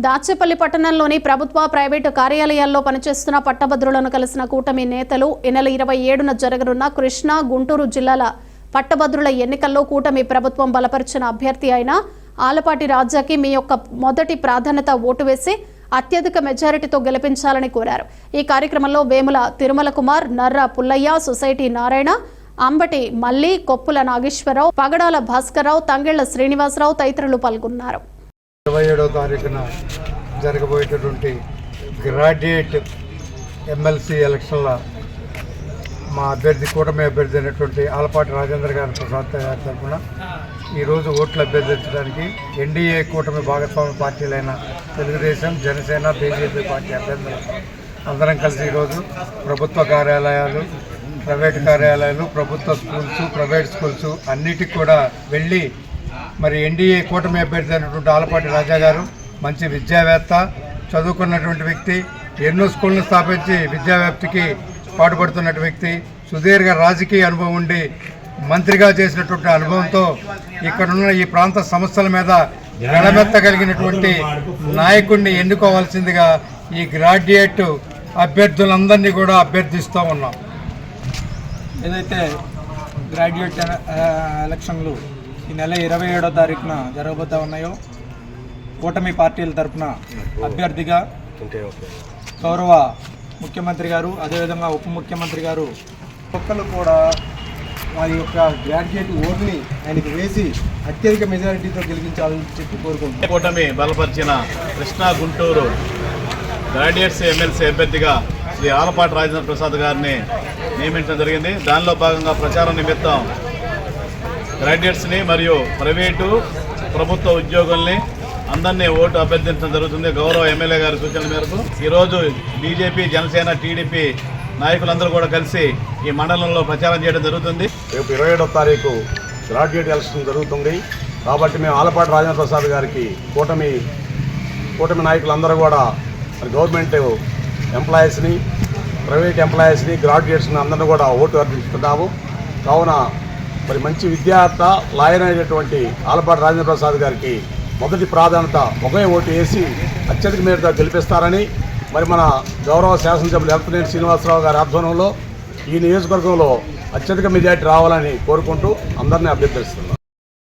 దాచేపల్లి పట్టణంలోని ప్రభుత్వ ప్రైవేటు కార్యాలయాల్లో పనిచేస్తున్న పట్టభద్రులను కలిసిన కూటమి నేతలు ఈ నెల 27న జరగనున్న కృష్ణా, గుంటూరు జిల్లాల పట్టభద్రుల ఎన్నికల్లో కూటమి ప్రభుత్వం బలపరిచిన అభ్యర్థి అయిన ఆలపాటి రాజాకి మీ యొక్క మొదటి ప్రాధాన్యత ఓటు వేసి అత్యధిక మెజారిటీతో గెలిపించాలని కోరారు. ఈ కార్యక్రమంలో వేముల తిరుమల కుమార్, నర్ర పుల్లయ్య, సొసైటీ నారాయణ, అంబటి మల్లి, కొప్పుల నాగేశ్వరరావు, పగడాల భాస్కర్రావు, తంగెళ్ల శ్రీనివాసరావు తదితరులు పాల్గొన్నారు. 27వ తారీఖున జరగబోయేటటువంటి గ్రాడ్యుయేట్ ఎమ్మెల్సీ ఎలక్షన్ల మా అభ్యర్థి కూటమి అభ్యర్థి అయినటువంటి ఆలపాటి రాజేంద్ర గారి ప్రసాద్ గారి తరఫున ఈరోజు ఓట్లు అభ్యర్థించడానికి ఎన్డీఏ కూటమి భాగస్వామి పార్టీలైన తెలుగుదేశం, జనసేన, బీజేపీ పార్టీ అభ్యర్థులు అందరం కలిసి ఈరోజు ప్రభుత్వ కార్యాలయాలు, ప్రైవేట్ కార్యాలయాలు, ప్రభుత్వ స్కూల్స్, ప్రైవేట్ స్కూల్స్ అన్నిటికి కూడా వెళ్ళి మరి ఎన్డీఏ కూటమి అభ్యర్థి అయినటువంటి ఆలపాటి రాజా గారు మంచి విద్యావేత్త, చదువుకున్నటువంటి వ్యక్తి, ఎన్నో స్కూళ్ళను స్థాపించి విద్యావ్యాప్తికి పాటుపడుతున్నటువంటి వ్యక్తి, సుదీర్ఘ రాజకీయ అనుభవం ఉండి మంత్రిగా చేసినటువంటి అనుభవంతో ఇక్కడున్న ఈ ప్రాంత సమస్యల మీద గడమెత్తగలిగినటువంటి నాయకుడిని ఎన్నుకోవాల్సిందిగా ఈ గ్రాడ్యుయేట్ అభ్యర్థులందరినీ కూడా అభ్యర్థిస్తూ ఉన్నాం. ఏదైతే గ్రాడ్యుయేట్ ఎలక్షన్లు ఈ నెల 27వ తారీఖున జరగబోతా ఉన్నాయో కూటమి పార్టీల తరఫున అభ్యర్థిగా గౌరవ ముఖ్యమంత్రి గారు, అదేవిధంగా ఉప ముఖ్యమంత్రి గారు ఒక్కరు కూడా వారి యొక్క గ్రాడ్యుయేట్ ఓటుని ఆయనకు వేసి అత్యధిక మెజారిటీతో గెలిపించాలని చెప్పి కోరుకుంటున్నాం. కూటమి బలపరిచిన కృష్ణా, గుంటూరు గ్రాడ్యుయేట్స్ ఎమ్మెల్సీ అభ్యర్థిగా శ్రీ ఆలపాటి రాజేంద్ర ప్రసాద్ గారిని నియమించడం జరిగింది. దానిలో భాగంగా ప్రచారం నిమిత్తం గ్రాడ్యుయేట్స్ని మరియు ప్రైవేటు, ప్రభుత్వ ఉద్యోగుల్ని అందరినీ ఓటు అభ్యర్థించడం జరుగుతుంది. గౌరవ ఎమ్మెల్యే గారి సూచనల మేరకు ఈరోజు బీజేపీ, జనసేన, టీడీపీ నాయకులందరూ కూడా కలిసి ఈ మండలంలో ప్రచారం చేయడం జరుగుతుంది. రేపు 27వ తారీఖు గ్రాడ్యుయేట్ ఎలక్షన్ జరుగుతుంది కాబట్టి మేము ఆలపాటి రాజేంద్ర ప్రసాద్ గారికి కూటమి నాయకులందరూ కూడా గవర్నమెంట్ ఎంప్లాయీస్ని, ప్రైవేట్ ఎంప్లాయీస్ని, గ్రాడ్యుయేట్స్ని అందరినీ కూడా ఓటు అభ్యర్థిస్తున్నాము. కావున మరి మంచి విద్యార్థ, లాయర్ అయినటువంటి ఆలపాటి రాజేంద్ర ప్రసాద్ గారికి మొదటి ప్రాధాన్యత ఒకే ఓటు వేసి అత్యధిక మేరతో గెలిపిస్తారని మరి మన గౌరవ శాసనసభ్యులు ఎలపనేని శ్రీనివాసరావు గారి ఆధ్వర్యంలో ఈ నియోజకవర్గంలో అత్యధిక మెజారిటీ రావాలని కోరుకుంటూ అందరినీ అభ్యర్థిస్తున్నాం.